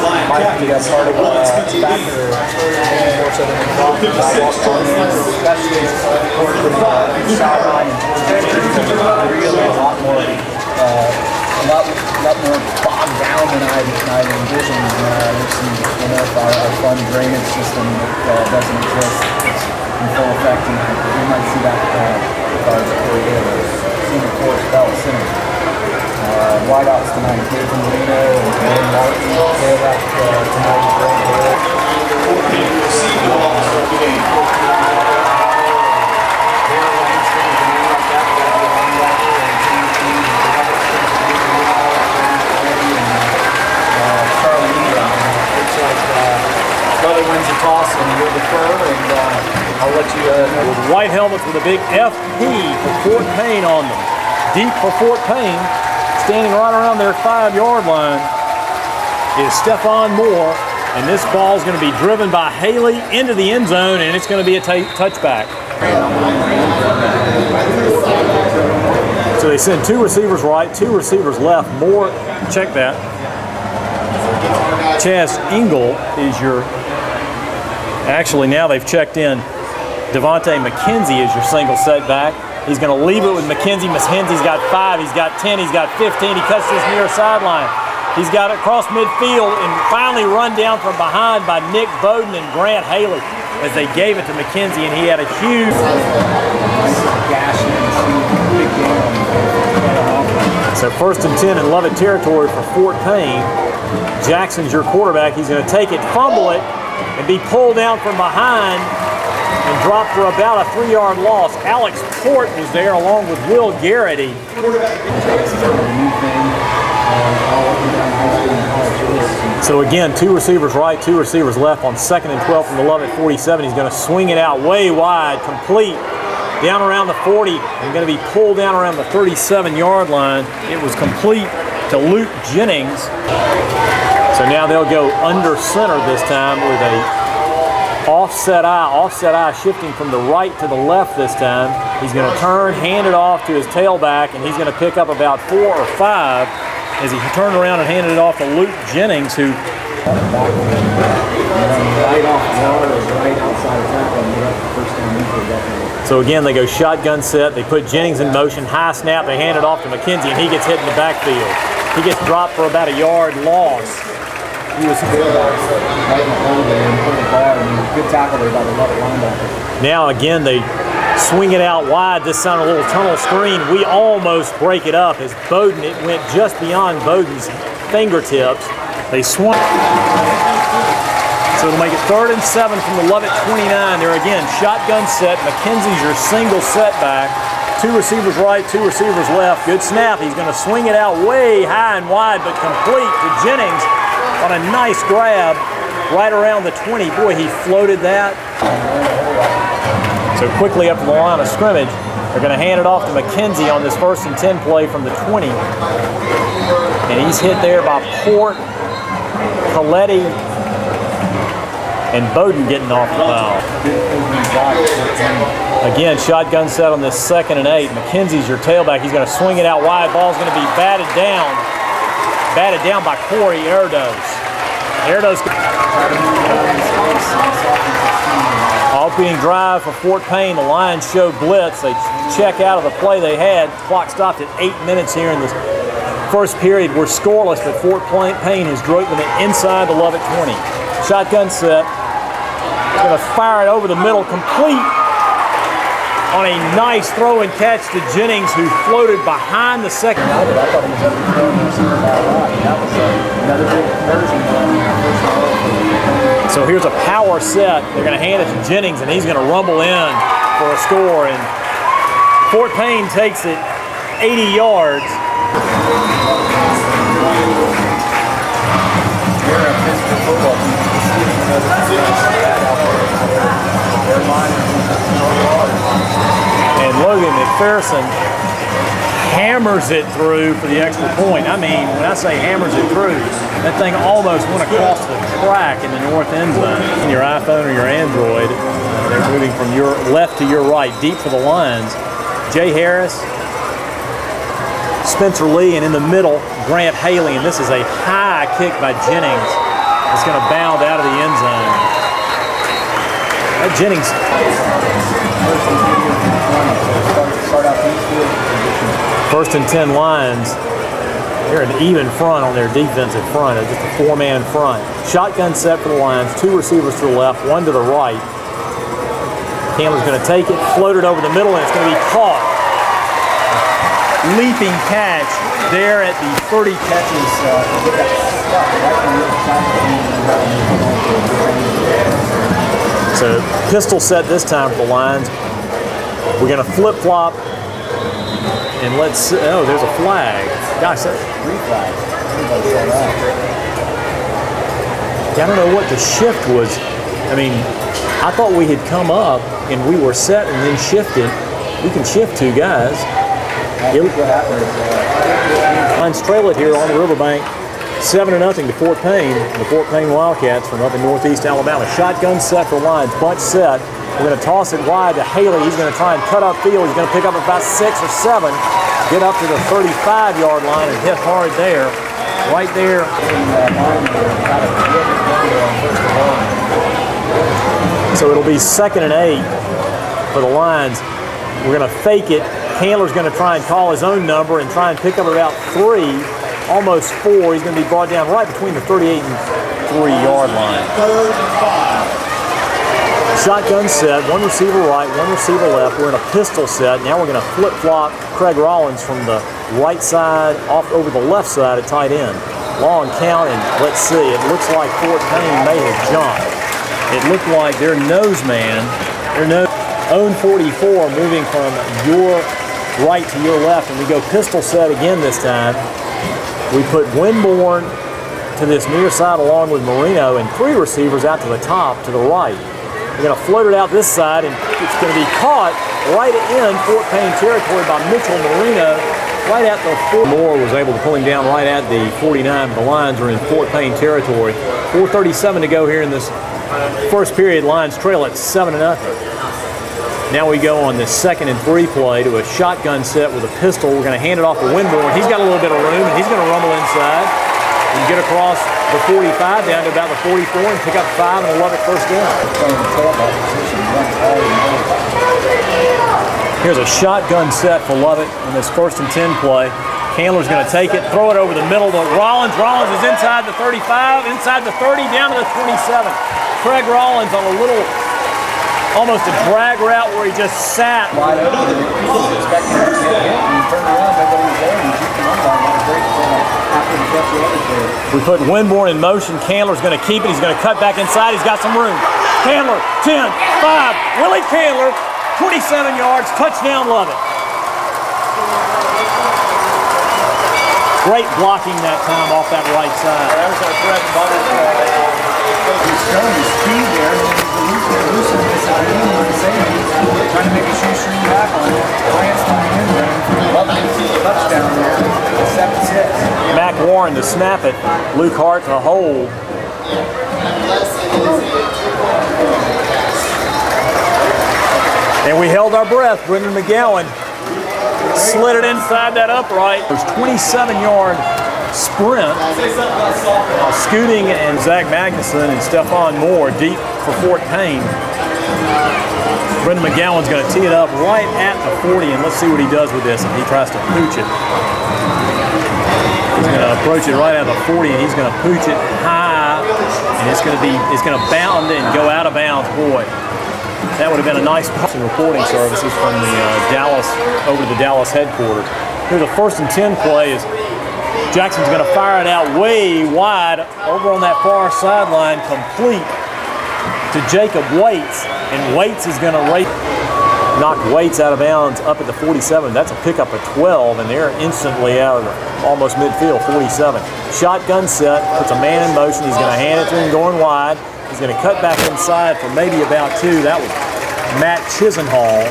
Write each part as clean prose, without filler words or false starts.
might be a part of a factor more so than the problem. Especially towards the sideline and really a lot more bogged down than I envisioned. There's some our fun drainage system that doesn't exist in full effect, and we might see that with our senior course bell center. Wideouts tonight, Nathan Marino and Martin tailback tonight. Lovett wins the toss and we'll defer, and I'll let you know. With white helmets with a big FP for Fort Payne on them. Deep for Fort Payne, standing right around their 5-yard line is Stephon Moore, and this ball is going to be driven by Haley into the end zone, and it's going to be a touchback. So they send 2 receivers right, 2 receivers left. Moore, check that. Chaz Engel is your, actually now they've checked in Devontae McKenzie is your single setback. He's going to leave it with McKenzie. McKenzie's got 5, he's got 10, he's got 15. He cuts this near sideline. He's got it across midfield and finally run down from behind by Nick Bowden and Grant Haley as they gave it to McKenzie, and he had a huge So 1st and 10 in Lovett territory for Fort Payne. Jackson's your quarterback. He's going to take it, fumble it, and be pulled down from behind and drop for about a 3-yard loss. Alex Port was there along with Will Garrity. So again, 2 receivers right, 2 receivers left on 2nd and 12 from the Lovett 47. He's going to swing it out way wide, complete, down around the 40, and going to be pulled down around the 37-yard line. It was complete to Luke Jennings. So now they'll go under center this time with a offset eye shifting from the right to the left this time. He's going to turn, hand it off to his tailback, and he's going to pick up about 4 or 5 as he turned around and handed it off to Luke Jennings, who So again, they go shotgun set, they put Jennings in motion, high snap, they hand it off to McKenzie, and he gets hit in the backfield. He gets dropped for about a yard loss. He was good tackle there by the Lovett linebacker. Now again, they swing it out wide. This time a little tunnel screen. We almost break it up as Bowden, it went just beyond Bowden's fingertips. They swung. So it'll make it 3rd and 7 from the Lovett 29. There again, shotgun set. McKenzie's your single setback. 2 receivers right, 2 receivers left. Good snap. He's going to swing it out way high and wide, but complete to Jennings on a nice grab right around the 20. Boy, he floated that. So quickly up to the line of scrimmage. They're going to hand it off to McKenzie on this 1st and 10 play from the 20. And he's hit there by Port, Coletti, and Bowden getting off the foul. Again, shotgun set on this 2nd and 8. McKenzie's your tailback. He's going to swing it out wide. Ball's going to be batted down by Corey Erdos. Opening drive for Fort Payne. The Lions show blitz. They check out of the play they had. Clock stopped at 8 minutes here in this first period. We're scoreless, but Fort Payne has driven it inside the Lovett 20. Shotgun set. Going to fire it over the middle, complete on a nice throw and catch to Jennings, who floated behind the second. I thought he was that was another big conversion. So here's a power set. They're going to hand it to Jennings, and he's going to rumble in for a score. And Fort Payne takes it 80 yards. And Logan McPherson hammers it through for the extra point. I mean, when I say hammers it through, that thing almost went across the track in the north end zone. In your iPhone or your Android, they're moving from your left to your right, deep for the lines. Jay Harris, Spencer Lee, and in the middle, Grant Haley. And this is a high kick by Jennings. It's going to bound out of the end zone. That Jennings. First and 10 Lions. They're an even front on their defensive front. It's just a four-man front. Shotgun set for the Lions. Two receivers to the left, one to the right. Campbell's going to take it, float it over the middle, and it's going to be caught. Leaping catch there at the 30 catches. So pistol set this time for the Lions. We're going to flip-flop. And let's see. Oh, there's a flag. Gosh, that's 3 flags. I don't know what the shift was. I mean, I thought we had come up and we were set and then shifted. We can shift 2 guys. Lions trail it here on the riverbank. 7-0 to Fort Payne. The Fort Payne Wildcats from up in northeast Alabama. Shotgun set for Lions. Bunch set. We're going to toss it wide to Haley. He's going to try and cut upfield. He's going to pick up about 6 or 7. Get up to the 35-yard line and hit hard there. Right there. So it'll be 2nd and 8 for the Lions. We're going to fake it. Candler's going to try and call his own number and try and pick up about 3, almost 4. He's going to be brought down right between the 38 and 3-yard line. Shotgun set, 1 receiver right, 1 receiver left. We're in a pistol set. Now we're going to flip-flop Craig Rollins from the right side off over the left side at tight end. Long count, and let's see. It looks like Fort Payne may have jumped. It looked like their nose man, own 44, moving from your right to your left, and we go pistol set again this time. We put Winborn to this near side along with Marino, and 3 receivers out to the top to the right. We're going to float it out this side, and it's going to be caught right in Fort Payne territory by Mitchell Marino, right at the 4. Moore was able to pull him down right at the 49, but the Lions are in Fort Payne territory. 4:37 to go here in this first period. Lions trail at 7-0. Now we go on this 2nd and 3 play to a shotgun set with a pistol. We're going to hand it off to Winborn. He's got a little bit of room, and he's going to rumble inside and get across the 45 down to about the 44 and pick up 5 and a Lovett first down. Here's a shotgun set for Lovett in this 1st and 10 play. Candler's going to take it, throw it over the middle to Rollins. Rollins is inside the 35, inside the 30, down to the 27. Craig Rollins on a little, almost a drag route where he just sat. We put Winborn in motion. Candler's going to keep it. He's going to cut back inside. He's got some room. Candler, 10, 5. Willie Candler, 27 yards. Touchdown, Lovett. Great blocking that time off that right side. That was our bread and butter. He's showing his speed there. Trying to make a shoestring tackle. Lance coming in there. Lovett touchdown there. 7-6. Mac Warren to snap it. Luke Hart to hold. And we held our breath. Brendan McGowan slid it inside that upright. There's 27-yard sprint. Scooting and Zach Magnuson and Stephon Moore deep for Fort Payne. Brendan McGowan's going to tee it up right at the 40, and let's see what he does with this if he tries to pooch it. He's going to approach it right at the 40, and he's going to pooch it high, and it's going to bound and go out of bounds. Boy, that would have been a nice reporting services from the Dallas over to the Dallas headquarters. Here's a 1st and 10 play. Is Jackson's going to fire it out way wide over on that far sideline, complete to Jacob Waits, and Waits is going to knock Waits out of bounds up at the 47. That's a pickup of 12, and they're instantly out of the almost midfield, 47. Shotgun set, puts a man in motion. He's going to hand it to him going wide. He's going to cut back inside for maybe about 2. That was Matt Chisenhall.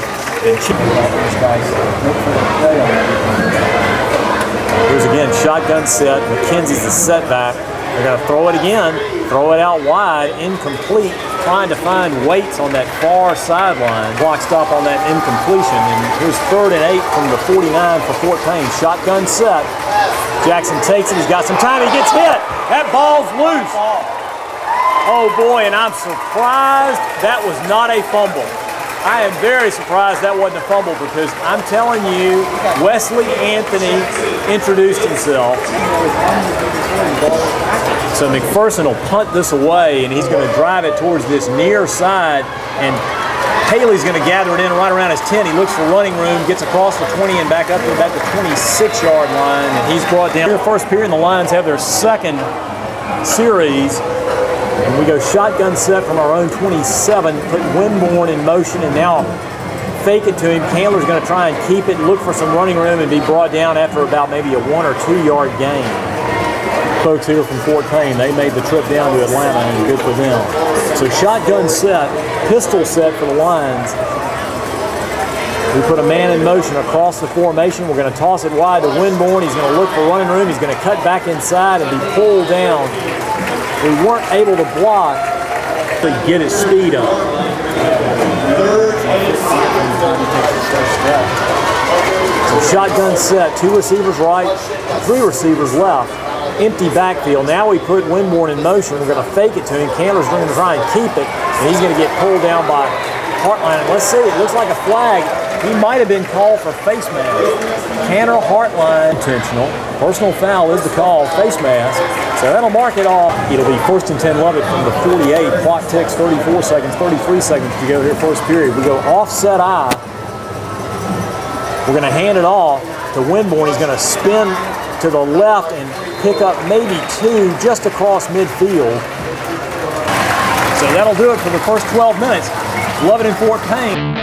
Here's again, shotgun set. McKenzie's the setback. They're going to throw it again, throw it out wide, incomplete, trying to find Waits on that far sideline. Block stop on that incompletion. And here's 3rd and 8 from the 49 for Fort Payne. Shotgun set. Jackson takes it. He's got some time. He gets hit. That ball's loose. Oh boy, and I'm surprised that was not a fumble. I am very surprised that wasn't a fumble because I'm telling you, Wesley Anthony introduced himself. So McPherson will punt this away and he's going to drive it towards this near side, and Haley's going to gather it in right around his 10. He looks for running room, gets across the 20 and back up to about the 26-yard line, and he's brought down. The first period, and the Lions have their second series. And we go shotgun set from our own 27, put Winborn in motion, and now fake it to him. Candler's going to try and keep it, look for some running room, and be brought down after about maybe a 1 or 2 yard gain. Folks here from Fort Payne, they made the trip down to Atlanta, and good for them. So shotgun set, pistol set for the Lions. We put a man in motion across the formation. We're going to toss it wide to Winborn. He's going to look for running room. He's going to cut back inside and be pulled down. We weren't able to block to get his speed up. So shotgun set, 2 receivers right, 3 receivers left. Empty backfield. Now we put Winborn in motion. We're going to fake it to him. Candler's going to try and keep it, and he's going to get pulled down by Hartline. Let's see, it looks like a flag. He might have been called for face mask. Tanner Hartline, intentional. Personal foul is the call, face mask. So that'll mark it off. It'll be 1st and 10 Lovett from the 48. Clock ticks 34 seconds, 33 seconds to go here first period. We go offset eye. We're going to hand it off to Winborn. He's going to spin to the left and pick up maybe 2 just across midfield. So that'll do it for the first 12 minutes. Lovett and Fort Payne.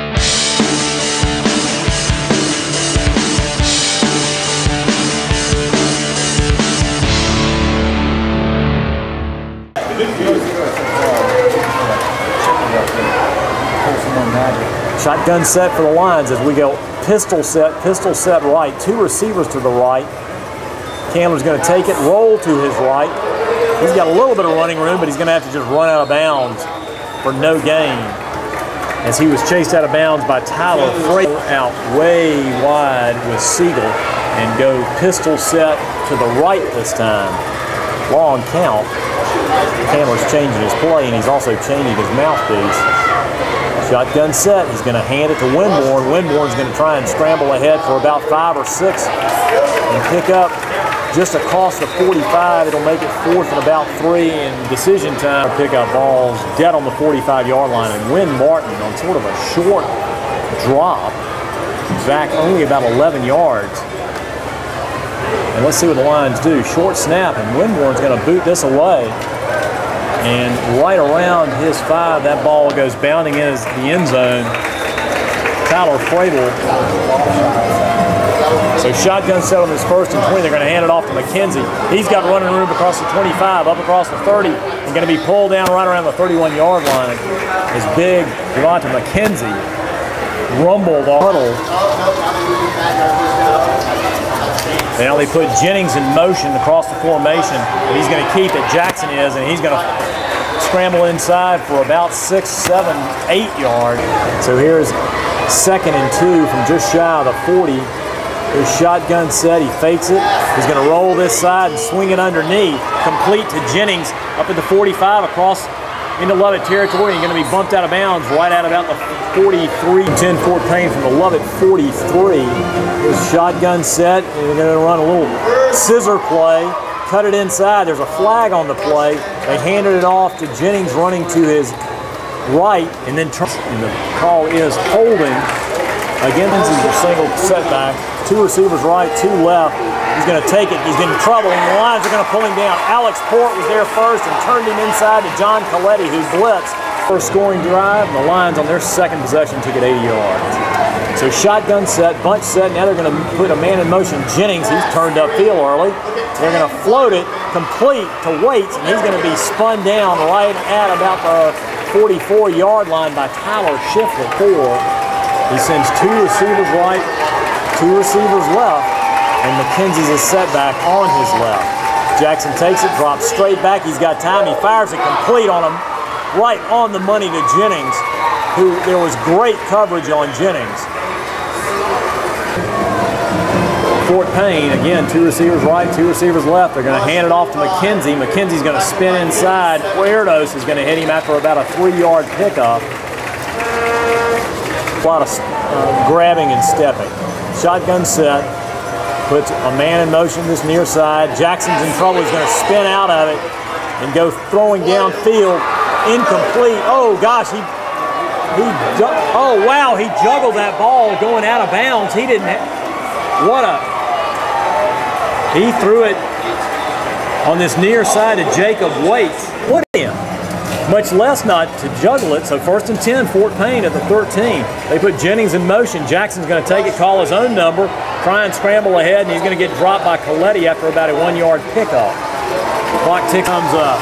Shotgun set for the Lions as we go pistol set right. 2 receivers to the right. Candler's going to take it, roll to his right. He's got a little bit of running room, but he's going to have to just run out of bounds for no gain. As he was chased out of bounds by Tyler Freight, out way wide with Siegel, and go pistol set to the right this time. Long count. Candler's changing his play, and he's also changing his mouthpiece. Shotgun set, he's going to hand it to Winborn. Winborn's going to try and scramble ahead for about 5 or 6 and pick up just across the 45. It'll make it 4th and about 3, and decision time. Pick up balls dead on the 45-yard line, and Win Martin on sort of a short drop back only about 11 yards. And let's see what the Lions do. Short snap, and Winborn's going to boot this away. And right around his 5, that ball goes bounding in the end zone. Tyler Frable. So shotgun set on this 1st and 20. They're going to hand it off to McKenzie. He's got running room across the 25, up across the 30, and going to be pulled down right around the 31-yard line. His big Devonta McKenzie rumbled the huddle. Now they put Jennings in motion across the formation. He's going to keep it. Jackson is, and he's going to scramble inside for about 6, 7, 8 yards. So here's 2nd and 2 from just shy of the 40. His shotgun set, he fakes it. He's going to roll this side and swing it underneath. Complete to Jennings up at the 45 across into Lovett territory, and going to be bumped out of bounds right at about the 43. 10 Fort Payne from the Lovett 43. His shotgun set, and they're going to run a little scissor play, cut it inside. There's a flag on the play. They handed it off to Jennings running to his right, and then and the call is holding. Again, this is a single setback. 2 receivers right, 2 left. He's going to take it. He's getting in trouble, and the Lions are going to pull him down. Alex Port was there first and turned him inside to John Coletti, who blitzed. First scoring drive, and the Lions on their 2nd possession took it 80 yards. So shotgun set, bunch set. Now they're going to put a man in motion. Jennings, he's turned upfield early. They're going to float it complete to Waits, and he's going to be spun down right at about the 44-yard line by Tyler Shiflett. He sends 2 receivers right, 2 receivers left, and McKenzie's a setback on his left. Jackson takes it, drops straight back. He's got time. He fires it complete on him, right on the money to Jennings, who there was great coverage on Jennings. Fort Payne. Again, 2 receivers right, 2 receivers left. They're going to hand it off to McKenzie. McKenzie's going to spin inside. Puertos is going to hit him after about a 3-yard pickup. A lot of grabbing and stepping. Shotgun set. Puts a man in motion this near side. Jackson's in trouble. He's going to spin out of it and go throwing downfield. Incomplete. Oh, gosh. Oh, wow. He juggled that ball going out of bounds. He didn't he threw it on this near side of Jacob Waits. What him? Much less not to juggle it. So 1st and 10, Fort Payne at the 13. They put Jennings in motion. Jackson's going to take it, call his own number, try and scramble ahead, and he's going to get dropped by Coletti after about a 1-yard pickoff. Clock tick comes up.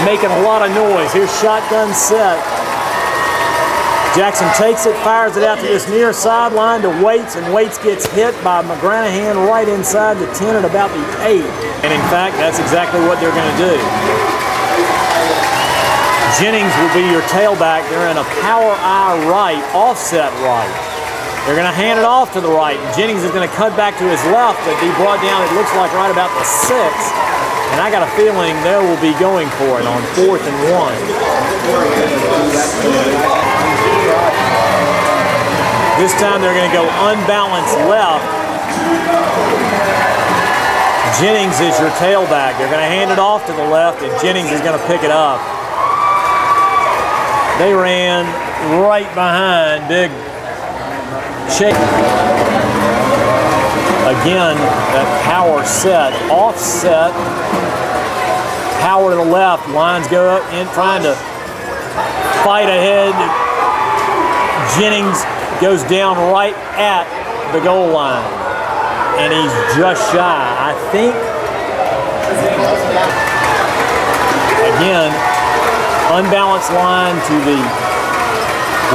Making a lot of noise. Here's shotgun set. Jackson takes it, fires it out to this near sideline to Waits, and Waits gets hit by McGranahan right inside the 10 at about the 8. And in fact, that's exactly what they're going to do. Jennings will be your tailback. They're in a power eye right, offset right. They're going to hand it off to the right. Jennings is going to cut back to his left, but be brought down, it looks like, right about the 6. And I got a feeling they will be going for it on 4th and 1. This time they're going to go unbalanced left. Jennings is your tailback. They're going to hand it off to the left, and Jennings is going to pick it up. They ran right behind Big Shake. Again, that power set, offset, power to the left. Lines go up in trying to fight ahead. Jennings goes down right at the goal line, and he's just shy. I think, again, unbalanced line to the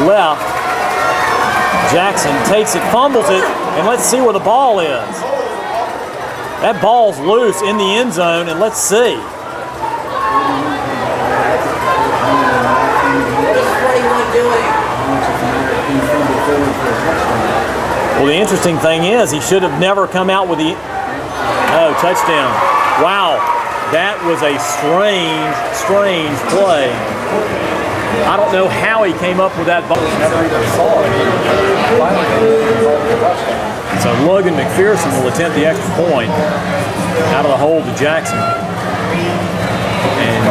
left. Jackson takes it, fumbles it, and let's see where the ball is. That ball's loose in the end zone, and let's see. Well, the interesting thing is he should have never come out with the touchdown. Wow, that was a strange play. I don't know how he came up with that ball. So Logan McPherson will attempt the extra point out of the hole to Jackson. And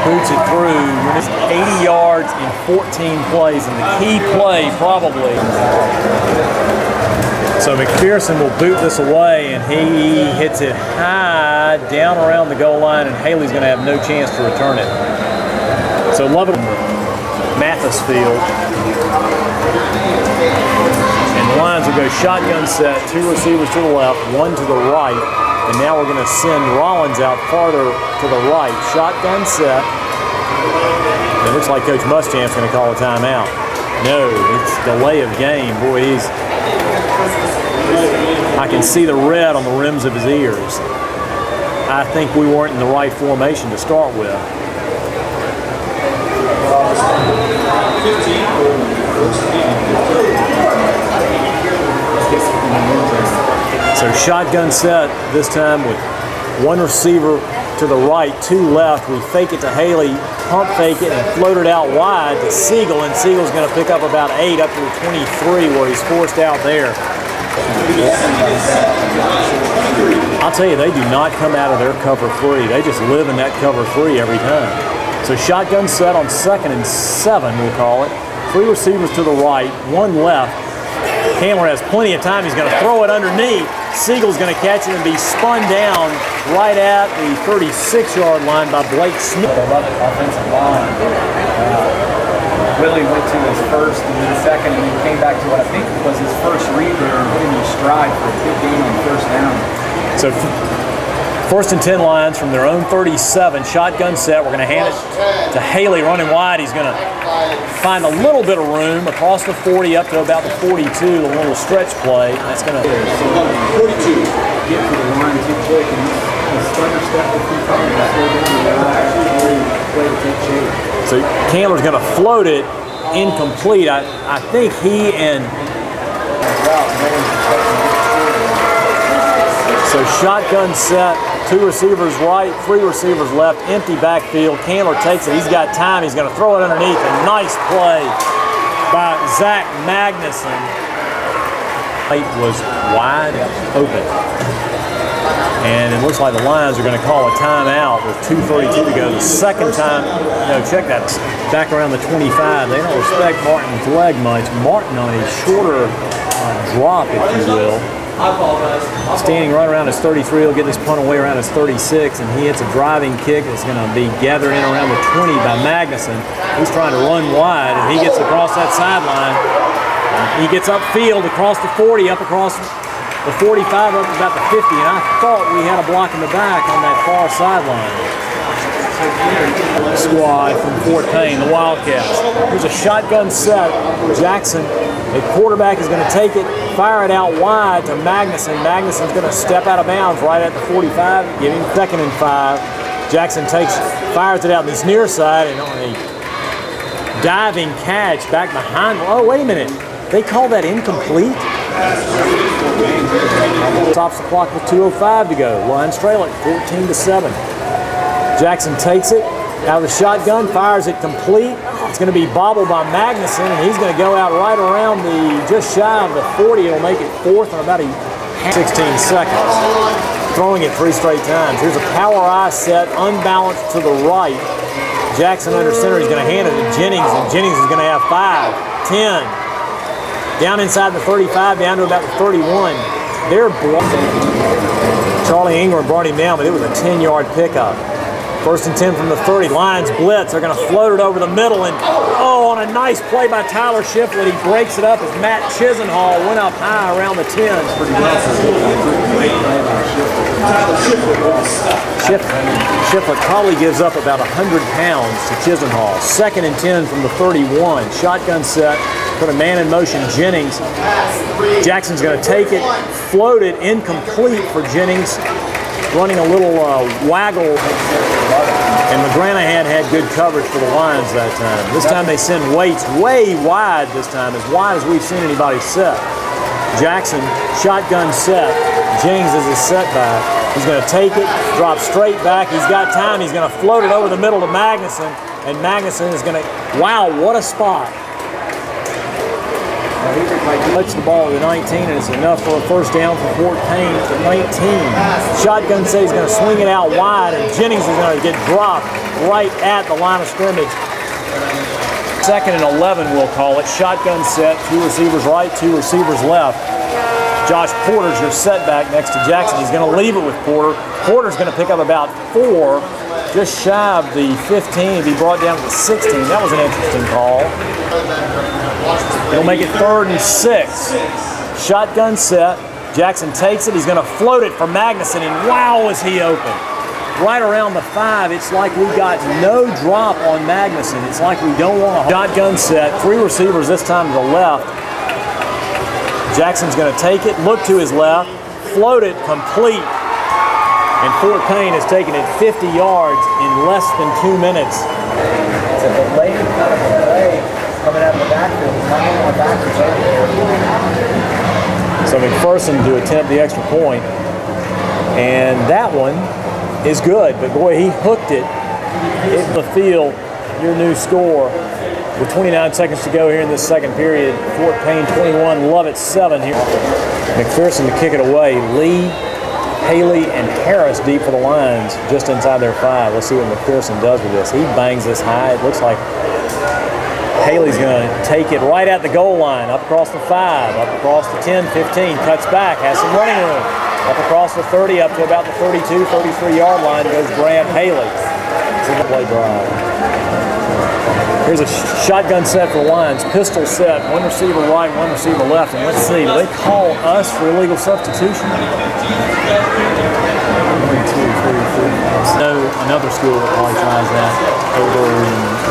boots it through. We're just 80 yards in 14 plays, and the key play probably. So McPherson will boot this away, and he hits it high down around the goal line, and Haley's going to have no chance to return it. So Lovett Mathis Field. And the Lions will go shotgun set, 2 receivers to the left, 1 to the right. And now we're going to send Rollins out farther to the right. Shotgun set. It looks like Coach Muschamp's going to call a timeout. No, it's delay of game. Boy, I can see the red on the rims of his ears. I think we weren't in the right formation to start with. So shotgun set this time with 1 receiver to the right, 2 left. We fake it to Haley, pump fake it, and float it out wide to Siegel, and Siegel's going to pick up about 8 up to the 23 where he's forced out there. I'll tell you, they do not come out of their cover 3. They just live in that cover 3 every time. So shotgun set on 2nd and 7, we'll call it. 3 receivers to the right, 1 left. Handler has plenty of time. He's going to throw it underneath. Siegel's going to catch it and be spun down right at the 36-yard line by Blake Smith. The Lovett offensive line. Willie went to his first and then second, and then came back to what I think was his first read there and hitting his stride for a big gain on 1st down. So 1st and 10 Lions from their own 37, shotgun set. We're going to hand it to Haley running wide. He's going to find a little bit of room across the 40 up to about the 42, a little stretch play. That's going to 42. Get to the line too quick and stutter step a few times and slow down the play to take shape. So Candler's going to float it incomplete. I think he and So shotgun set, 2 receivers right, 3 receivers left, empty backfield. Candler takes it. He's got time. He's going to throw it underneath. A nice play by Zach Magnuson. It was wide open. And it looks like the Lions are going to call a timeout with 2:32 to go. The second time, check that, back around the 25. They don't respect Martin's leg much. Martin on a shorter drop, if you will. Standing right around his 33, he'll get this punt away around his 36, and he hits a driving kick that's going to be gathered in around the 20 by Magnuson. He's trying to run wide, and he gets across that sideline. He gets upfield across the 40, up across the 45, up about the 50, and I thought we had a block in the back on that far sideline. Squad from Fort Payne, the Wildcats. Here's a shotgun set. Jackson, the quarterback, is going to take it, fire it out wide to Magnuson. Magnuson's going to step out of bounds right at the 45, give him 2nd and 5. Jackson fires it out this near side, and on a diving catch back behind. Oh, wait a minute. They call that incomplete? Stops the clock with 2:05 to go. Lions trail it 14-7. Jackson takes it out of the shotgun, fires it complete. It's going to be bobbled by Magnuson, and he's going to go out right around just shy of the 40. It'll make it 4th and about 16 seconds. Throwing it 3 straight times. Here's a power eye set, unbalanced to the right. Jackson under center. He's going to hand it to Jennings, and Jennings is going to have 5, 10. Down inside the 35, down to about the 31. They're blocking. Charlie Ingram brought him down, but it was a 10-yard pickup. 1st and 10 from the 30. Lions blitz. They're going to float it over the middle, and on a nice play by Tyler Shiflett, he breaks it up as Matt Chisenhall went up high around the 10. Shiflett probably gives up about 100 pounds to Chisenhall. 2nd and 10 from the 31. Shotgun set. Put a man in motion, Jennings. Jackson's going to take it, float it, incomplete for Jennings. Running a little waggle, and McGranahan had good coverage for the Lions that time. This time they send Waits way wide this time, as wide as we've seen anybody set. Jackson, shotgun set. Jennings is his setback. He's going to take it, drop straight back. He's got time. He's going to float it over the middle to Magnuson, and Magnuson is going to, wow, what a spot. Touch the ball at the 19, and it's enough for a 1st down for Fort Payne at the 19. Shotgun set, he's going to swing it out wide, and Jennings is going to get dropped right at the line of scrimmage. 2nd and 11, we'll call it. Shotgun set, 2 receivers right, 2 receivers left. Josh Porter's your setback next to Jackson. He's going to leave it with Porter. Porter's going to pick up about 4, just shy of the 15. He brought down to the 16. That was an interesting call. He'll make it 3rd and 6. Shotgun set. Jackson takes it. He's going to float it for Magnuson, and wow, is he open. Right around the 5, it's like we got no drop on Magnuson. It's like we don't want a shotgun set. 3 receivers this time to the left. Jackson's going to take it, look to his left, float it complete. And Fort Payne has taken it 50 yards in less than 2 minutes. It's a delayed kind of play coming out of the backfield. So McPherson to attempt the extra point. And that one is good, but boy, he hooked it. Hit the field, your new score. With 29 seconds to go here in this second period, Fort Payne 21, Lovett 7 here. McPherson to kick it away. Lee, Haley, and Harris deep for the Lions, just inside their 5. Let's see what McPherson does with this. He bangs this high. It looks like Haley's going to take it right at the goal line, up across the 5, up across the 10, 15, cuts back, has some running room. Up across the 30, up to about the 32, 33-yard line goes Grant Haley. It's a play drive. Here's a shotgun set for the Lions. Pistol set, 1 receiver right, 1 receiver left. And let's see, do they call us for illegal substitution? 1, 2, 3, 4. No, another school that probably tries that over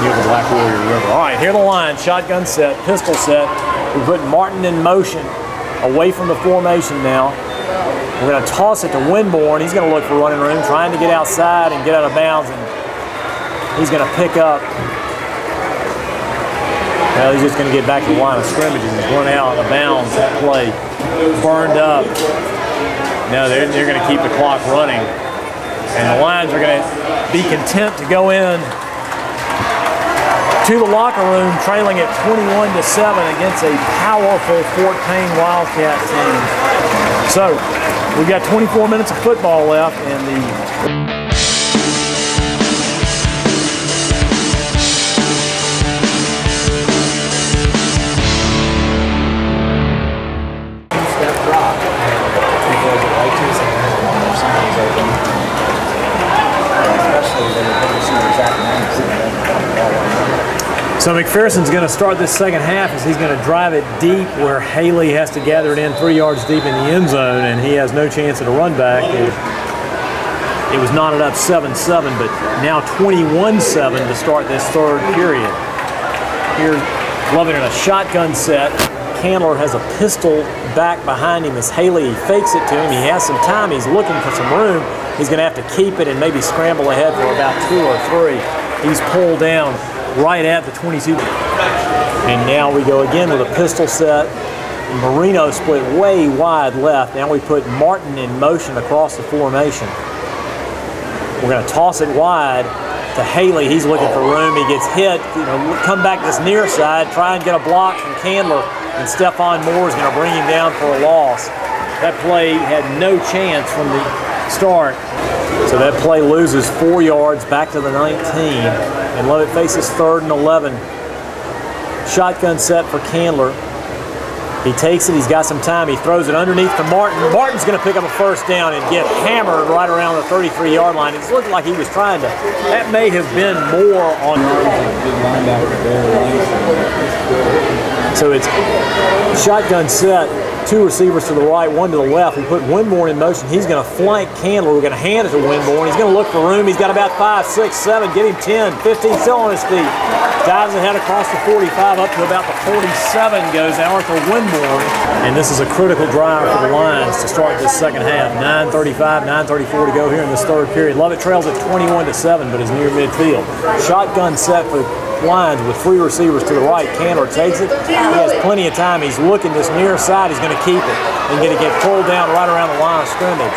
near the Black Warrior River. All right, here the Lions. Shotgun set, pistol set. We're putting Martin in motion, away from the formation now. We're going to toss it to Winborn. He's going to look for running room, trying to get outside and get out of bounds. And he's going to pick up Well, he's just going to get back to the line of scrimmage and run out of bounds. That play burned up. No, they're going to keep the clock running. And the Lions are going to be content to go in to the locker room trailing at 21-7 against a powerful Fort Payne Wildcat team. So we've got 24 minutes of football left, and the So McPherson's going to start this second half as he's going to drive it deep where Haley has to gather it in 3 yards deep in the end zone, and he has no chance at a run back. It was knotted up 7-7, but now 21-7 to start this third period. Here's Lovett in a shotgun set. Candler has a pistol back behind him as Haley fakes it to him. He has some time. He's looking for some room. He's going to have to keep it and maybe scramble ahead for about 2 or 3. He's pulled down right at the 22. And now we go again with a pistol set. Marino split way wide left. Now we put Martin in motion across the formation. We're going to toss it wide to Haley. He's looking for room. He gets hit. Come back this near side, try and get a block from Candler, and Stephon Moore is going to bring him down for a loss. That play had no chance from the start. So that play loses 4 yards back to the 19, and Lovett faces 3rd and 11. Shotgun set for Candler. He takes it, he's got some time, he throws it underneath to Martin. Martin's going to pick up a first down and get hammered right around the 33-yard line. It looked like he was trying to, that may have been more on. So it's shotgun set. 2 receivers to the right, 1 to the left. We put Winborn in motion. He's going to flank Candler. We're going to hand it to Winborn. He's going to look for room. He's got about 5, 6, 7. Get him 10, 15, still on his feet. Dives ahead across the 45 up to about the 47 goes Arthur Winborn. And this is a critical drive for the Lions to start this second half. 9:35, 9:34 to go here in this third period. Lovett trails at 21-7, but is near midfield. Shotgun set for Lions with 3 receivers to the right. Candler takes it. He has plenty of time. He's looking this near side. He's going to keep it and going to get pulled down right around the line of scrimmage.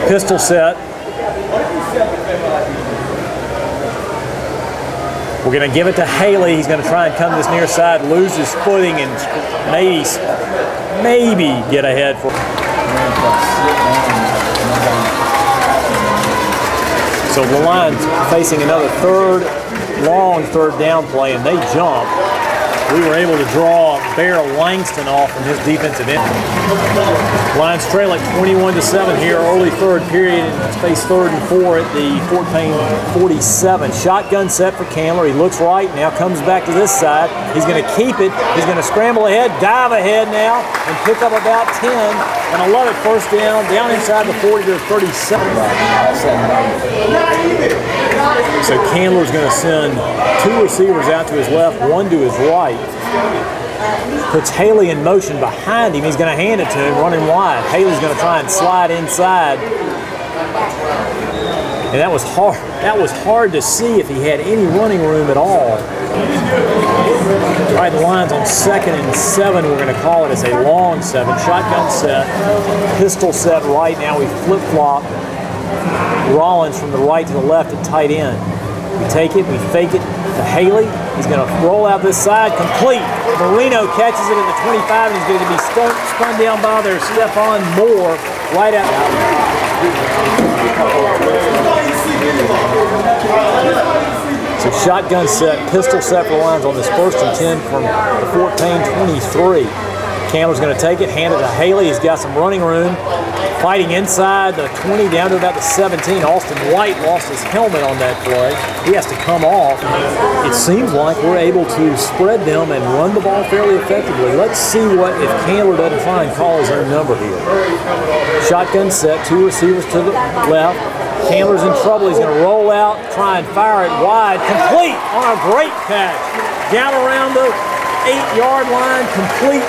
Pistol set. We're going to give it to Haley. He's going to try and come this near side, lose his footing, and maybe get ahead for. So the Lions facing another long third down play, and they jump. We were able to draw Bear Langston off from his defensive end. Lions trail at 21-7 here, early third period, and face 3rd and 4 at the Fort Payne 47. Shotgun set for Candler. He looks right, now comes back to this side. He's going to keep it. He's going to scramble ahead, dive ahead now, and pick up about 10. And I love it, first down inside the 40 to the 37. So Candler's going to send 2 receivers out to his left, 1 to his right. Puts Haley in motion behind him. He's going to hand it to him, running wide. Haley's going to try and slide inside. And that was hard. That was hard to see if he had any running room at all. All right, the Lions on 2nd and 7. We're going to call it as a long 7. Shotgun set, pistol set right now. We flip-flop Rollins from the right to the left at tight end. We take it, we fake it to Haley. He's going to roll out this side, complete. Marino catches it at the 25, and he's going to be spun down by their Stephon Moore right out. So shotgun set, pistol set for the Lions on this 1st and 10 from the Fort Payne 23. Candler's going to take it, hand it to Haley. He's got some running room. Fighting inside the 20 down to about the 17. Austin White lost his helmet on that play. He has to come off. It seems like we're able to spread them and run the ball fairly effectively. Let's see what if Candler doesn't try and call his own number here. Shotgun set, 2 receivers to the left. Candler's in trouble. He's going to roll out, try and fire it wide. Complete on a great catch. Down around the 8-yard line, complete.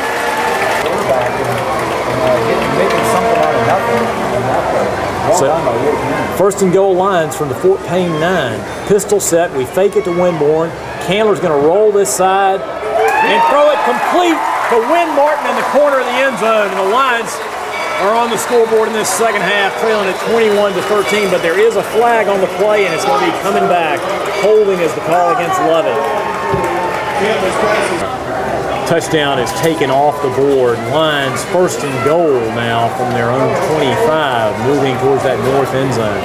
Making something out of nothing. So, first and goal lines from the Fort Payne 9. Pistol set, we fake it to Winborn. Candler's going to roll this side and throw it complete to Win Martin in the corner of the end zone. And the Lions are on the scoreboard in this second half, trailing at 21-13, but there is a flag on the play, and it's going to be coming back. Holding is the call against Lovett. Touchdown is taken off the board. Lions first and goal now from their own 25, moving towards that north end zone.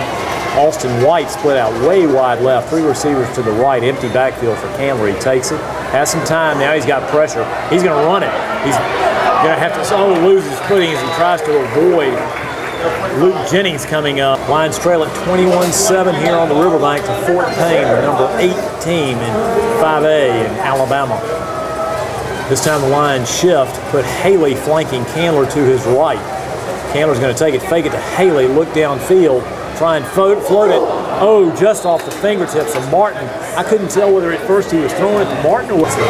Austin White split out way wide left, 3 receivers to the right, empty backfield for Candler. He takes it, has some time now, he's got pressure. He's going to run it. He's going to have to lose his footing as he tries to avoid Luke Jennings coming up. Lions trail at 21-7 here on the riverbank to Fort Payne, the number 8 team in 5A in Alabama. This time the Lions shift, put Haley flanking Candler to his right. Candler's going to take it, fake it to Haley, look downfield, try and float it. Oh, just off the fingertips of Martin. I couldn't tell whether at first he was throwing it to Martin or was it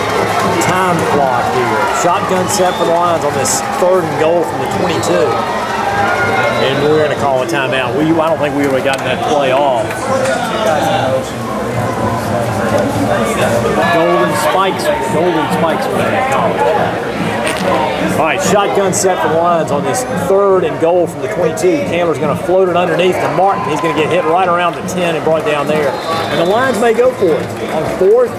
time clock here. Shotgun set for the Lions on this third and goal from the 22. And we're going to call a timeout. I don't think we would have gotten that play off. Golden spikes for that college. All right, shotgun set for the Lions on this third and goal from the 22. Candler's going to float it underneath to Martin. He's going to get hit right around the 10 and brought down there. And the Lions may go for it on fourth.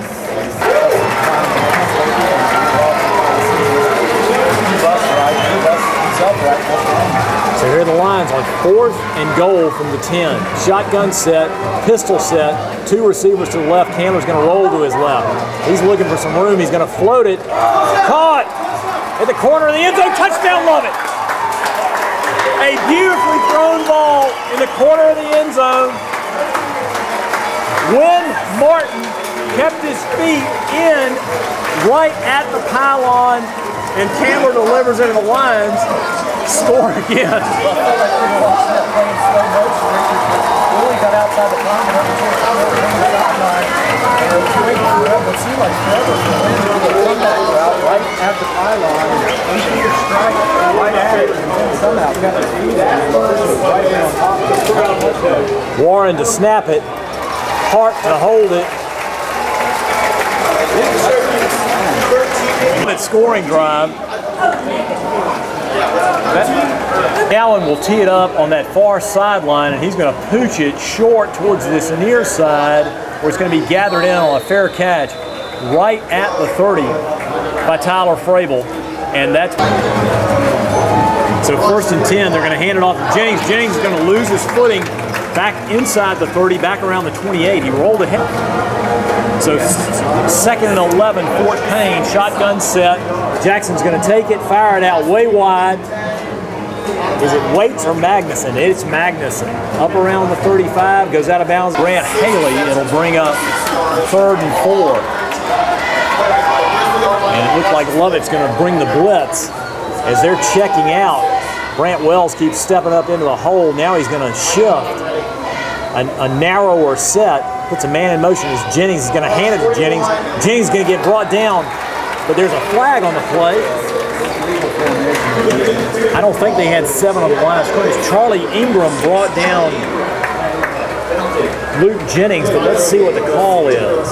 So here are the Lions on fourth and goal from the 10. Shotgun set, pistol set, 2 receivers to the left. Candler's going to roll to his left. He's looking for some room. He's going to float it. Caught at the corner of the end zone. Touchdown, Lovett. A beautifully thrown ball in the corner of the end zone. Win Martin kept his feet in right at the pylon, and Candler delivers it to the Lions. Score again. Willie got outside the pocket, it seemed like forever for Win to come back route right at the pylon, unclear strike right at it, and then somehow kept his feet in and right there on top of it. Warren to snap it, Hart to hold it. Scoring drive. Allen will tee it up on that far sideline, and he's going to pooch it short towards this near side, where it's going to be gathered in on a fair catch right at the 30 by Tyler Frable. And that's so first and 10. They're going to hand it off to Jennings. Jennings is going to lose his footing back inside the 30, back around the 28. He rolled ahead. So second and 11, Fort Payne, shotgun set. Jackson's going to take it, fire it out way wide. Is it Waits or Magnuson? It's Magnuson. Up around the 35, goes out of bounds. Grant Haley, it'll bring up third and 4. And it looks like Lovett's going to bring the blitz as they're checking out. Brant Wells keeps stepping up into the hole. Now he's going to shift a narrower set. Puts a man in motion as Jennings is going to hand it to Jennings. Jennings is going to get brought down, but there's a flag on the play. I don't think they had 7 on the line of scrimmage. Charlie Ingram brought down Luke Jennings, but let's see what the call is.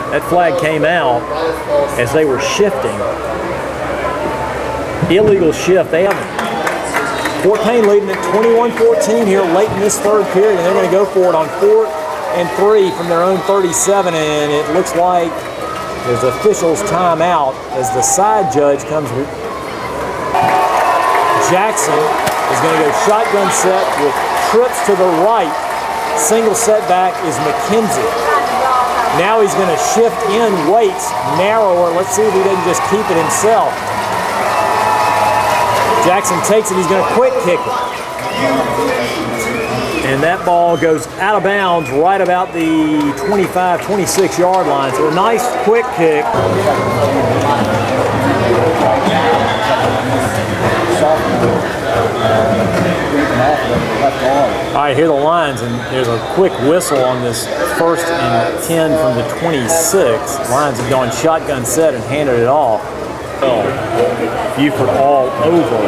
That flag came out as they were shifting. Illegal shift. They haven't. Fort Payne leading at 21-14 here late in this third period, and they're going to go for it on 4th and 3 from their own 37, and it looks like there's officials timeout as the side judge comes. Jackson is going to go shotgun set with trips to the right. Single setback is McKenzie. Now he's going to shift in Waits, narrower. Let's see if he doesn't just keep it himself. Jackson takes it. He's going to quick kick it. And that ball goes out of bounds right about the 25, 26 yard line. So a nice quick kick. All right, here are the lines, and there's a quick whistle on this 1st and 10 from the 26. Lions have gone shotgun set and handed it off. Buford all over.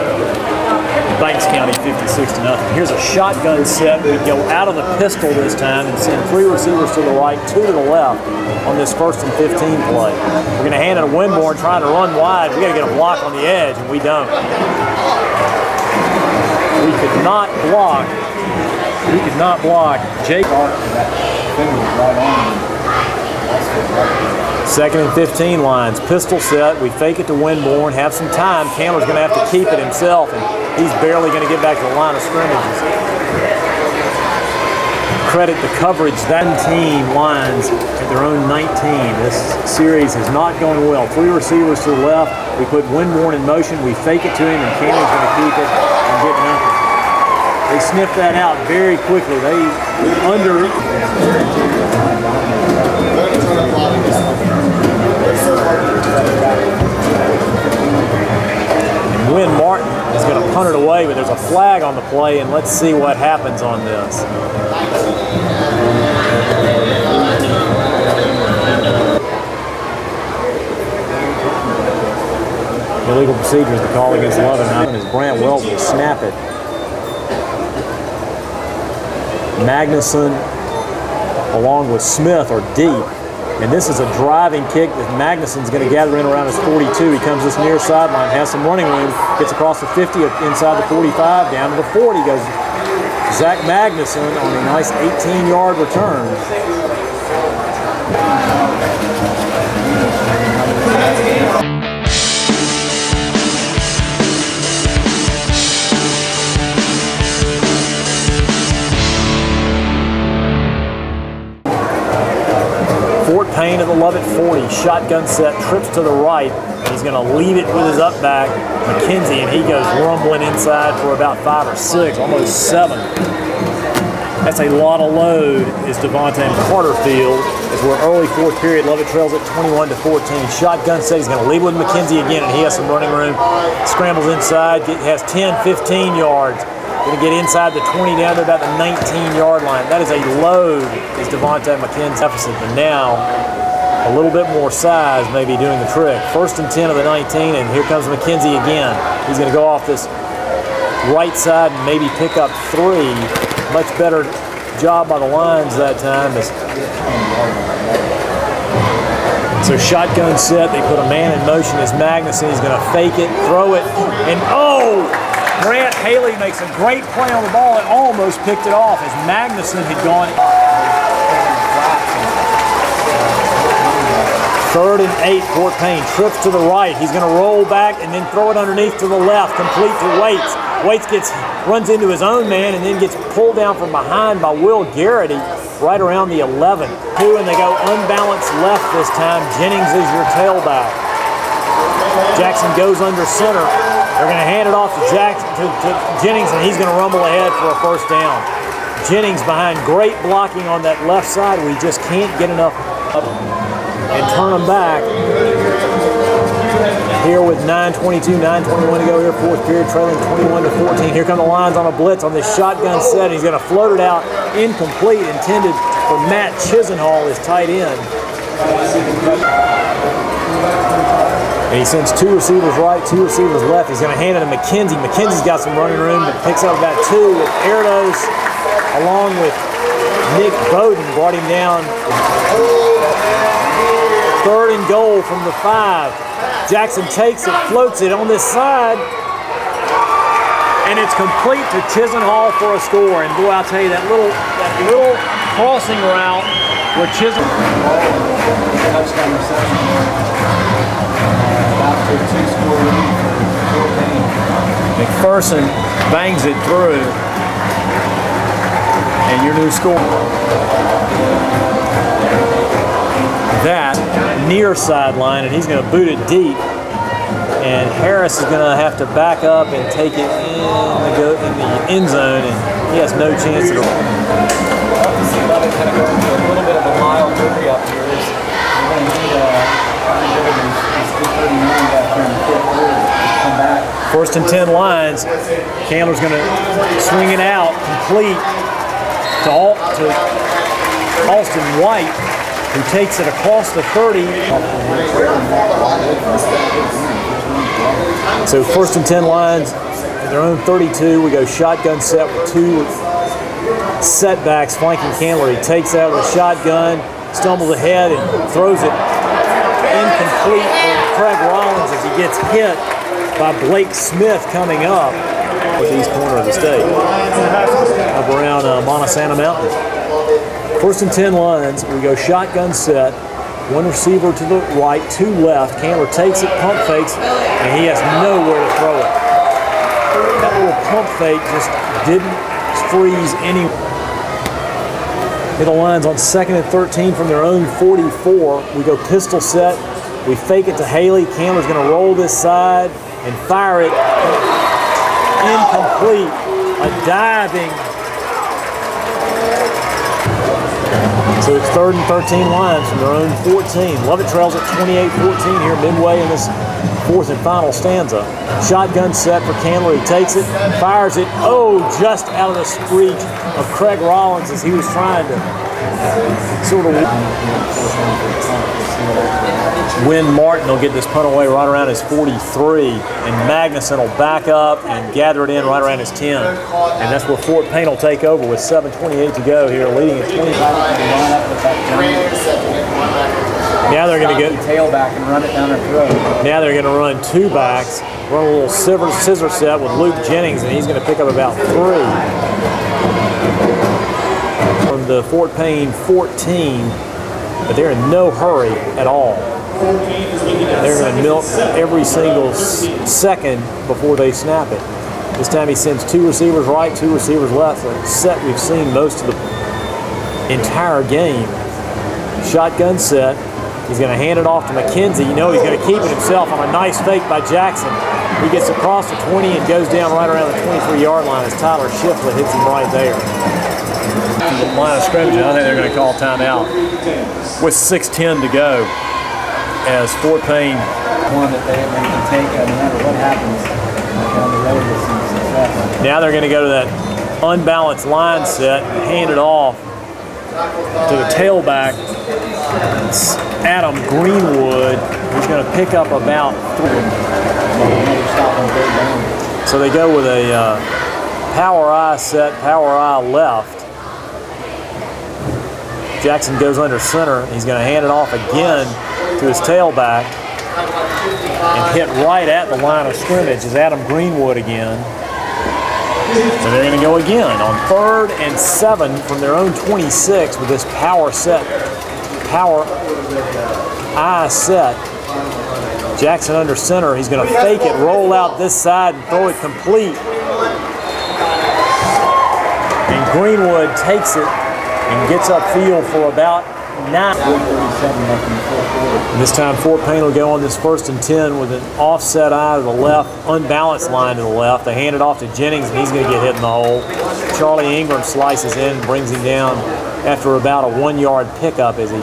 Banks County 56-0. Here's a shotgun set. We go out of the pistol this time and send 3 receivers to the right, 2 to the left on this 1st and 15 play. We're going to hand it to Winborn trying to run wide. We got to get a block on the edge, and we don't. We could not block. We could not block Jake. 2nd and 15 lines, pistol set. We fake it to Winborn, have some time. Candler's going to have to keep it himself, and he's barely going to get back to the line of scrimmages. Credit the coverage. That team lines at their own 19. This series is not going well. 3 receivers to the left. We put Winborn in motion. We fake it to him, and Candler's going to keep it and get nothing. They sniffed that out very quickly. They under. And Wynn Martin is going to punt it away, but there's a flag on the play, and let's see what happens on this. Illegal procedure is the call against Lovett, as Brant Wells will snap it. Magnuson along with Smith are deep. And this is a driving kick that Magnuson's going to gather in around his 42. He comes this near sideline, has some running room, gets across the 50, inside the 45, down to the 40 goes Zach Magnuson on a nice 18-yard return. Payne at the Lovett 40, shotgun set, trips to the right. He's going to lead it with his up back, McKenzie, and he goes rumbling inside for about 5 or 6, almost 7. That's a lot of load, is Devontae Carterfield, as we're early 4th period. Lovett trails at 21-14. Shotgun set, he's going to lead with McKenzie again, and he has some running room. Scrambles inside, has 10, 15 yards. Going to get inside the 20 down to about the 19-yard line. That is a load, is Devontae McKenzie's deficit. But now, a little bit more size may be doing the trick. 1st and 10 of the 19, and here comes McKenzie again. He's going to go off this right side and maybe pick up 3. Much better job by the lines that time. So shotgun set, they put a man in motion as Magnuson. He's going to fake it, throw it, and oh! Grant Haley makes a great play on the ball and almost picked it off as Magnuson had gone. 3rd and 8, Fort Payne trips to the right. He's going to roll back and then throw it underneath to the left, complete to Waits. Waits runs into his own man and then gets pulled down from behind by Will Garrity right around the 11. And they go unbalanced left this time. Jennings is your tailback. Jackson goes under center. They're going to hand it off to Jennings, and he's going to rumble ahead for a 1st down. Jennings behind great blocking on that left side. We just can't get enough up and turn them back. Here with 9:22, 9:21 to go here, 4th period, trailing 21-14. Here come the Lions on a blitz on this shotgun set. He's going to float it out incomplete, intended for Matt Chisenhall, his tight end. And he sends 2 receivers right, 2 receivers left. He's going to hand it to McKenzie. McKenzie's got some running room, but picks up about 2 with Erdos, along with Nick Bowden, brought him down. 3rd and goal from the 5. Jackson takes it, floats it on this side, and it's complete to Chisenhall for a score. And boy, I'll tell you, that little crossing route where Chisenhall touchdown reception. McPherson bangs it through, and your new score. That near sideline, and he's going to boot it deep, and Harris is going to have to back up and take it in the end zone, and he has no chance to. Obviously, Lovett kind of going through a little bit of a mild hurry up here. You're going to need come back. 1st and 10 lines. Candler's going to swing it out, complete to Alston White, who takes it across the 30. So 1st and 10 lines. their own 32. We go shotgun set with 2 setbacks flanking Candler. He takes out of the shotgun, stumbles ahead and throws it incomplete for Craig Rollins as he gets hit by Blake Smith coming up with east corner of the state, up around Montesana Mountain. 1st and 10 Lions. We go shotgun set. 1 receiver to the right, 2 left. Candler takes it, pump fakes, and he has nowhere to throw it. That little pump fake just didn't freeze any. Hit the Lions on 2nd and 13 from their own 44. We go pistol set. We fake it to Haley. Candler's going to roll this side and fire it. Incomplete. A diving. So it's 3rd and 13 Lions from their own 14. Lovett trails at 28-14 here midway in this 4th and final stanza. Shotgun set for Candler. He takes it, fires it. Oh, just out of the reach of Craig Rollins as he was trying to sort of win. Martin will get this punt away right around his 43, and Magnuson will back up and gather it in right around his 10. And that's where Fort Payne will take over with 7:28 to go here, leading at 25. Now they're going to get tailback and run it down their throat. Now they're going to run 2 backs, run a little scissor set with Luke Jennings, and he's going to pick up about 3 from the Fort Payne 14. But they're in no hurry at all. They're going to milk every single second before they snap it. This time he sends 2 receivers right, 2 receivers left. A set we've seen most of the entire game. Shotgun set. He's going to hand it off to McKenzie. You know he's going to keep it himself on a nice fake by Jackson. He gets across the 20 and goes down right around the 23-yard line as Tyler Shiflett hits him right there. Line of scrimmage, I think they're going to call timeout with 6:10 to go as Fort Payne. One that they can take no matter what happens down the road with some success. Now they're going to go to that unbalanced line set and hand it off to the tailback, Adam Greenwood, who's going to pick up about 3. So they go with a power eye set, power eye left. Jackson goes under center. He's going to hand it off again to his tailback and hit right at the line of scrimmage is Adam Greenwood again. So they're going to go again on 3rd and 7 from their own 26 with this power set, power eye set. Jackson under center. He's going to fake it, roll out this side, and throw it complete. And Greenwood takes it and gets upfield for about 9. And this time Fort Payne will go on this 1st and 10 with an offset eye to the left, unbalanced line to the left. They hand it off to Jennings and he's going to get hit in the hole. Charlie Ingram slices in and brings him down after about a 1-yard pickup. As he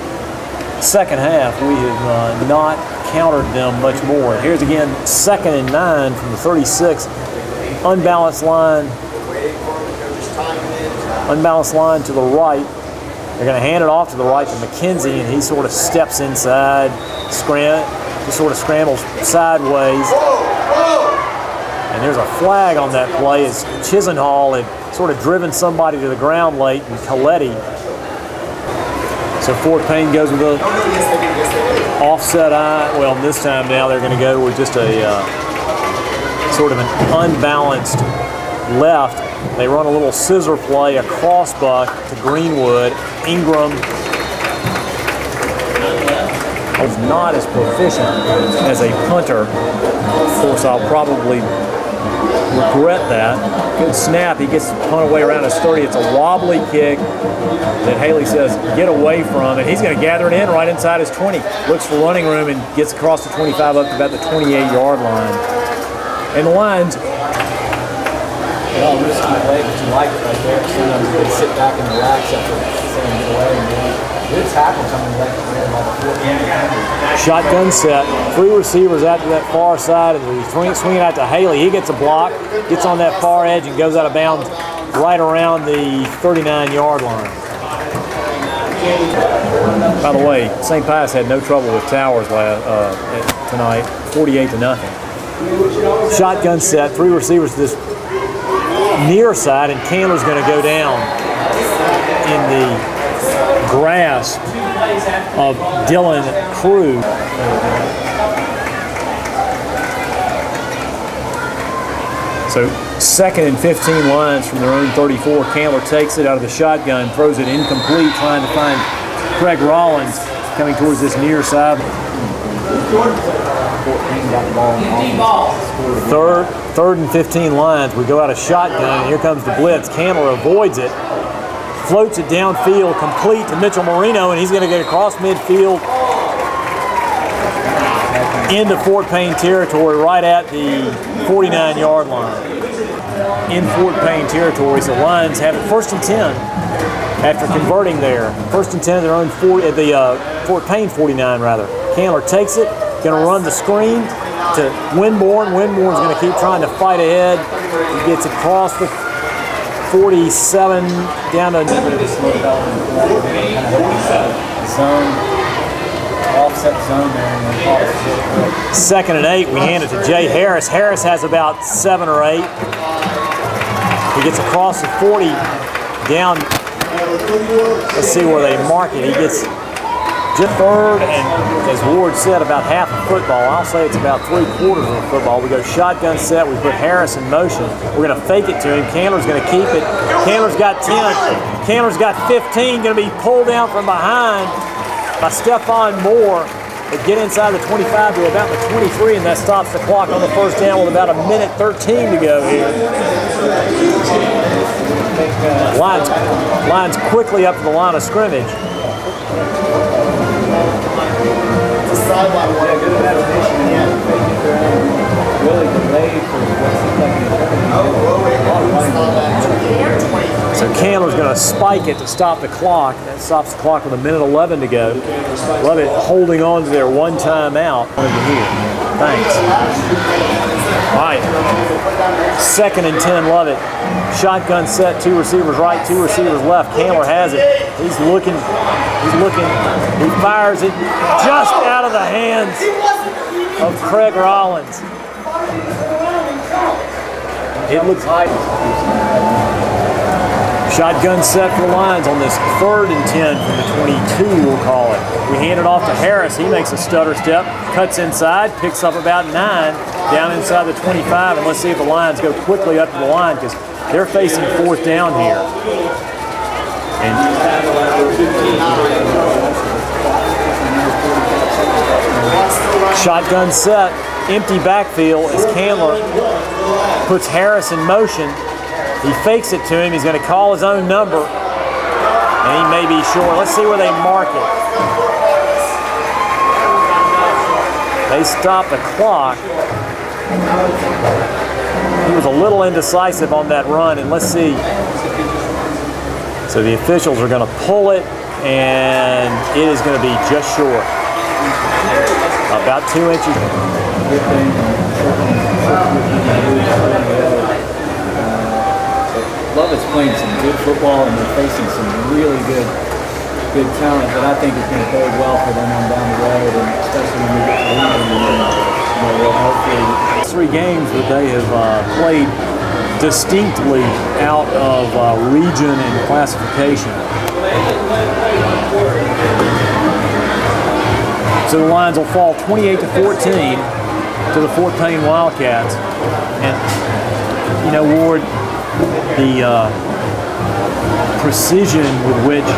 second half, we have not countered them much more. Here's again 2nd and 9 from the 36. Unbalanced line to the right. They're going to hand it off to the right to McKenzie, and he sort of steps inside, just sort of scrambles sideways. And there's a flag on that play as Chisenhall had sort of driven somebody to the ground late, and Coletti. So Fort Payne goes with a offset eye. Well, this time now they're going to go with just a sort of an unbalanced left. They run a little scissor play, a cross buck to Greenwood. Ingram is not as proficient as a punter. Of course, I'll probably regret that. Good snap. He gets the punt away around his 30. It's a wobbly kick that Haley says, get away from. And he's going to gather it in right inside his 20. Looks for running room and gets across the 25 up to about the 28-yard line. And the Lions... Well, risky play, but you like it right there. Sometimes you can sit back in the racks after saying get away and good tackle coming back there by the 14. Shotgun set, 3 receivers out to that far side, and he's swinging out to Haley. He gets a block, gets on that far edge, and goes out of bounds right around the 39-yard line. By the way, St. Pius had no trouble with Towers tonight, 48-0. Shotgun set, 3 receivers to this near side, and Candler's going to go down in the grasp of Dylan Crew. So 2nd and 15 lines from their own 34. Candler takes it out of the shotgun, throws it incomplete, trying to find Craig Rollins coming towards this near side. Third and 15 lines. We go out of shotgun, and here comes the blitz. Candler avoids it, floats it downfield, complete to Mitchell Marino, and he's going to get across midfield into Fort Payne territory right at the 49-yard line. In Fort Payne territory, so Lions have it 1st and 10 after converting there. 1st and 10 at their own Fort Payne 49 rather. Candler takes it, going to run the screen to Winborn. Winborn's going to keep trying to fight ahead. He gets across the 47 down to zone. Offset zone there. 2nd and 8. We hand it to Jay Harris. Harris has about 7 or 8. He gets across the 40 down. Let's see where they mark it. He gets just 3rd and, as Ward said, about half a football. I'll say it's about 3/4 of a football. We go shotgun set. We put Harris in motion. We're going to fake it to him. Candler's going to keep it. Candler's got 10. Candler's got 15. Going to be pulled down from behind by Stephon Moore, but get inside the 25 to about the 23, and that stops the clock on the 1st down with about 1:13 to go here. Lions quickly up to the line of scrimmage. Really delayed for So Candler's going to spike it to stop the clock. That stops the clock with 1:11 to go. Lovett holding on to their one timeout. Thanks. All right. 2nd and 10, Lovett. Shotgun set, 2 receivers right, 2 receivers left. Candler has it. He's looking. He fires it just out of the hands of Craig Rollins. It looks like shotgun set for the Lions on this 3rd and 10 from the 22, we'll call it. We hand it off to Harris. He makes a stutter step, cuts inside, picks up about 9 down inside the 25, and let's see if the Lions go quickly up to the line because they're facing 4th down here. And shotgun set, empty backfield as Candler puts Harris in motion. He fakes it to him. He's going to call his own number, and he may be short. Let's see where they mark it. They stop the clock. He was a little indecisive on that run, and let's see. So the officials are going to pull it, and it is going to be just short. About 2 inches. Lovett's playing some good football, and they're facing some really good talent that I think is going to bode well for them on down the road, and especially when we get to the hopefully 3 games that they have played distinctly out of region and classification. So the Lions will fall 28-14 to the Fort Payne Wildcats, and you know, Ward, the precision with which